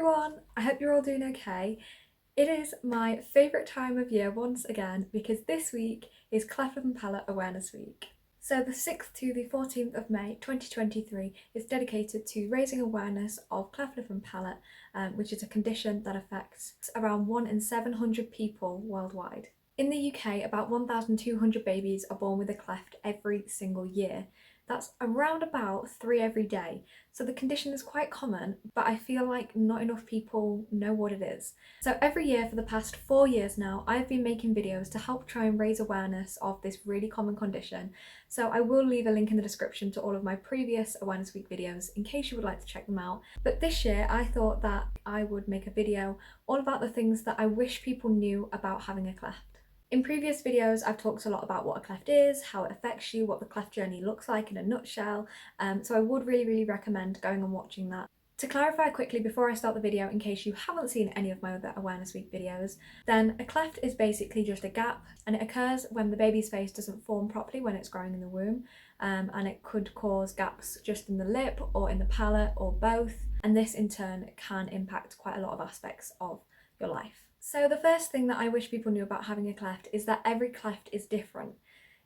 everyone, I hope you're all doing okay. It is my favourite time of year once again because this week is Cleft and Palate Awareness Week. So the 6th to the 14th of May 2023 is dedicated to raising awareness of cleft lip and palate, which is a condition that affects around 1 in 700 people worldwide. In the UK, about 1,200 babies are born with a cleft every single year. That's around about 3 every day. So the condition is quite common, but I feel like not enough people know what it is. So every year for the past 4 years now, I've been making videos to help try and raise awareness of this really common condition. So I will leave a link in the description to all of my previous Awareness Week videos in case you would like to check them out. But this year I thought that I would make a video all about the things that I wish people knew about having a cleft. In previous videos, I've talked a lot about what a cleft is, how it affects you, what the cleft journey looks like in a nutshell, so I would really recommend going and watching that. To clarify quickly before I start the video, in case you haven't seen any of my other Awareness Week videos, then a cleft is basically just a gap, and it occurs when the baby's face doesn't form properly when it's growing in the womb, and it could cause gaps just in the lip or in the palate or both, and this in turn can impact quite a lot of aspects of your life. So the first thing that I wish people knew about having a cleft is that every cleft is different.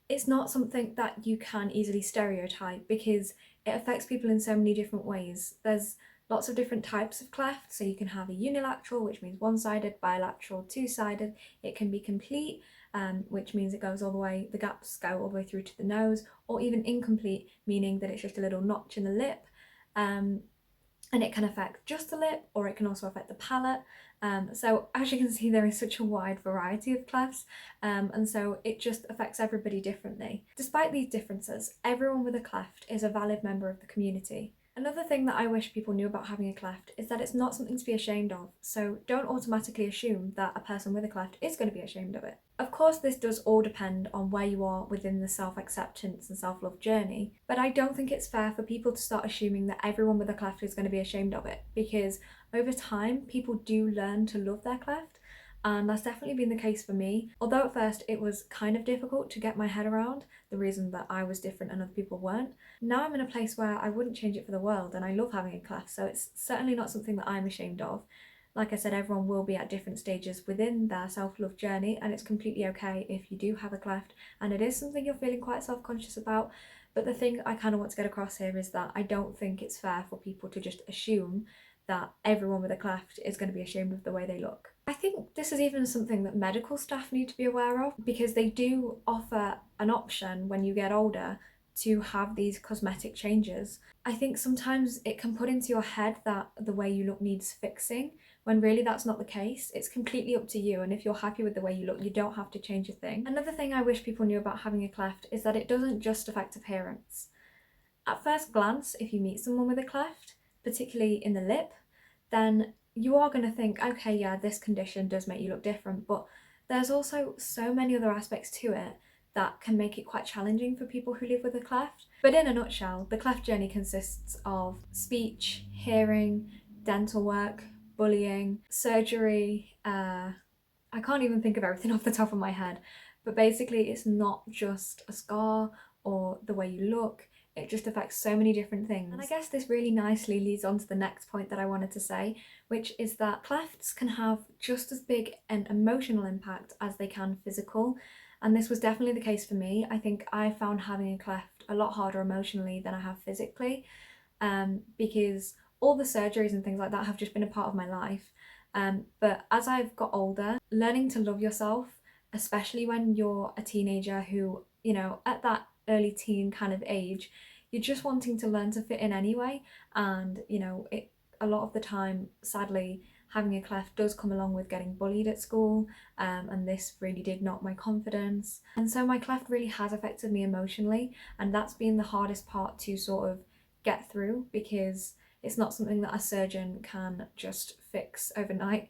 It's not something that you can easily stereotype because it affects people in so many different ways. There's lots of different types of cleft, so you can have a unilateral, which means one-sided, bilateral, two-sided. It can be complete, which means it goes all the way, the gaps go all the way through to the nose, or even incomplete, meaning that it's just a little notch in the lip. And it can affect just the lip, or it can also affect the palate. So as you can see, there is such a wide variety of clefts, and so it just affects everybody differently. Despite these differences, everyone with a cleft is a valid member of the community. Another thing that I wish people knew about having a cleft is that it's not something to be ashamed of, so don't automatically assume that a person with a cleft is going to be ashamed of it. Of course, this does all depend on where you are within the self-acceptance and self-love journey, but I don't think it's fair for people to start assuming that everyone with a cleft is going to be ashamed of it, because over time, people do learn to love their cleft, and that's definitely been the case for me. Although at first it was kind of difficult to get my head around the reason that I was different and other people weren't. Now I'm in a place where I wouldn't change it for the world, and I love having a cleft, so it's certainly not something that I'm ashamed of. Like I said, everyone will be at different stages within their self-love journey, and it's completely okay if you do have a cleft and it is something you're feeling quite self-conscious about. But the thing I kind of want to get across here is that I don't think it's fair for people to just assume that everyone with a cleft is going to be ashamed of the way they look. I think this is even something that medical staff need to be aware of, because they do offer an option when you get older to have these cosmetic changes. I think sometimes it can put into your head that the way you look needs fixing, when really that's not the case. It's completely up to you, and if you're happy with the way you look, you don't have to change a thing. Another thing I wish people knew about having a cleft is that it doesn't just affect appearance. At first glance, if you meet someone with a cleft, particularly in the lip, then you are going to think, okay, yeah, this condition does make you look different, but there's also so many other aspects to it that can make it quite challenging for people who live with a cleft. But in a nutshell, the cleft journey consists of speech, hearing, dental work, bullying, surgery, I can't even think of everything off the top of my head, but basically it's not just a scar or the way you look. It just affects so many different things. And I guess this really nicely leads on to the next point that I wanted to say, which is that clefts can have just as big an emotional impact as they can physical. And this was definitely the case for me. I think I found having a cleft a lot harder emotionally than I have physically, because all the surgeries and things like that have just been a part of my life. But as I've got older, learning to love yourself, especially when you're a teenager who, you know, at that early teen kind of age, you're just wanting to learn to fit in anyway, and you know, a lot of the time, sadly, having a cleft does come along with getting bullied at school, and this really did knock my confidence, and so my cleft really has affected me emotionally, and that's been the hardest part to sort of get through, because it's not something that a surgeon can just fix overnight.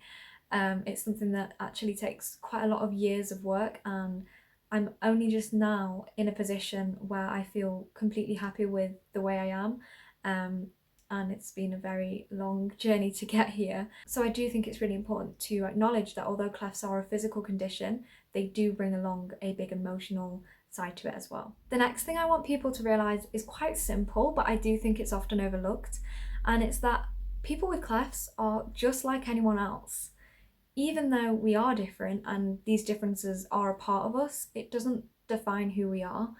It's something that actually takes quite a lot of years of work, and I'm only just now in a position where I feel completely happy with the way I am, and it's been a very long journey to get here. So I do think it's really important to acknowledge that although clefts are a physical condition, they do bring along a big emotional side to it as well. The next thing I want people to realise is quite simple, but I do think it's often overlooked, and it's that people with clefts are just like anyone else. Even though we are different and these differences are a part of us, it doesn't define who we are.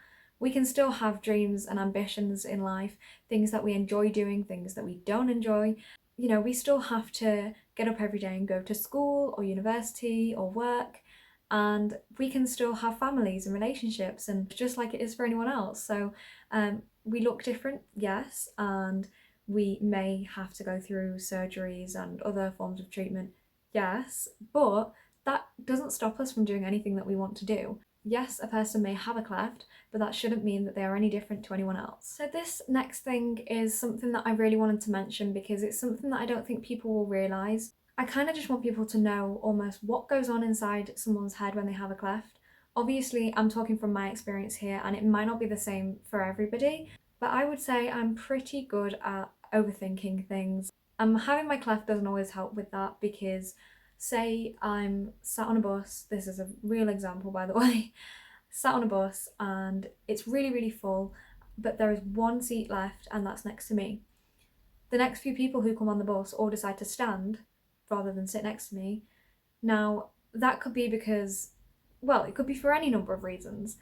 We can still have dreams and ambitions in life, things that we enjoy doing, things that we don't enjoy. You know, we still have to get up every day and go to school or university or work, and we can still have families and relationships, and just like it is for anyone else. So we look different, yes, and we may have to go through surgeries and other forms of treatment, yes, but that doesn't stop us from doing anything that we want to do. Yes, a person may have a cleft, but that shouldn't mean that they are any different to anyone else. So this next thing is something that I really wanted to mention because it's something that I don't think people will realise. I kind of just want people to know almost what goes on inside someone's head when they have a cleft. Obviously, I'm talking from my experience here, and it might not be the same for everybody, but I would say I'm pretty good at overthinking things. Having my cleft doesn't always help with that because, say I'm sat on a bus, this is a real example by the way, sat on a bus and it's really, really full, but there is one seat left and that's next to me. The next few people who come on the bus all decide to stand rather than sit next to me. Now, that could be because, well, it could be for any number of reasons,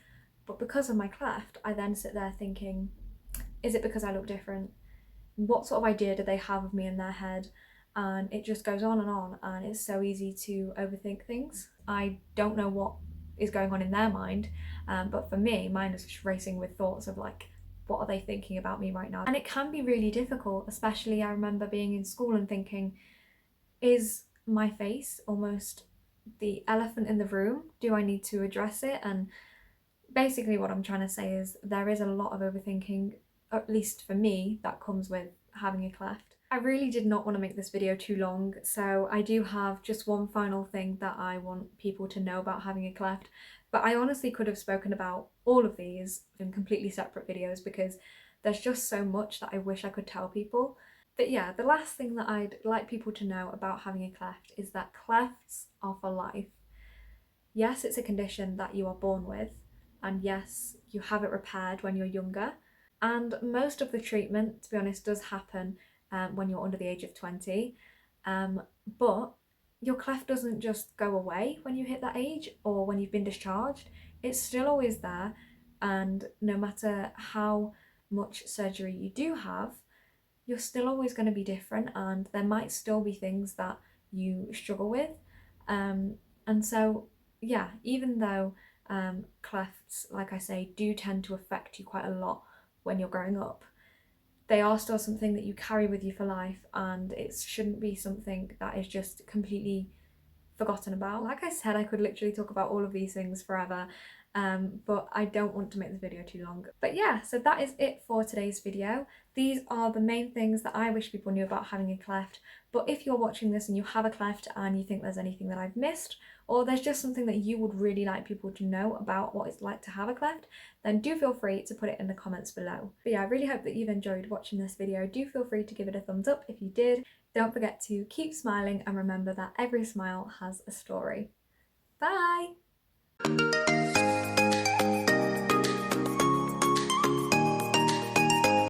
but because of my cleft, I then sit there thinking, is it because I look different? What sort of idea do they have of me in their head? And it just goes on, and it's so easy to overthink things. I don't know what is going on in their mind, but for me, mine is just racing with thoughts of like, what are they thinking about me right now? And it can be really difficult, especially I remember being in school and thinking, is my face almost the elephant in the room? Do I need to address it? And basically what I'm trying to say is there is a lot of overthinking, at least for me, that comes with having a cleft. I really did not want to make this video too long, so I do have just one final thing that I want people to know about having a cleft, but I honestly could have spoken about all of these in completely separate videos because there's just so much that I wish I could tell people. But yeah, the last thing that I'd like people to know about having a cleft is that clefts are for life. Yes, it's a condition that you are born with, and yes, you have it repaired when you're younger. And most of the treatment, to be honest, does happen when you're under the age of 20. But your cleft doesn't just go away when you hit that age or when you've been discharged. It's still always there. And no matter how much surgery you do have, you're still always going to be different, and there might still be things that you struggle with. And so, yeah, even though clefts, like I say, do tend to affect you quite a lot when you're growing up, they are still something that you carry with you for life, and it shouldn't be something that is just completely forgotten about. Like I said, I could literally talk about all of these things forever, but I don't want to make this video too long. But yeah, so that is it for today's video. These are the main things that I wish people knew about having a cleft, but if you're watching this and you have a cleft and you think there's anything that I've missed, or there's just something that you would really like people to know about what it's like to have a cleft, then do feel free to put it in the comments below. But yeah, I really hope that you've enjoyed watching this video. Do feel free to give it a thumbs up if you did. Don't forget to keep smiling and remember that every smile has a story. Bye!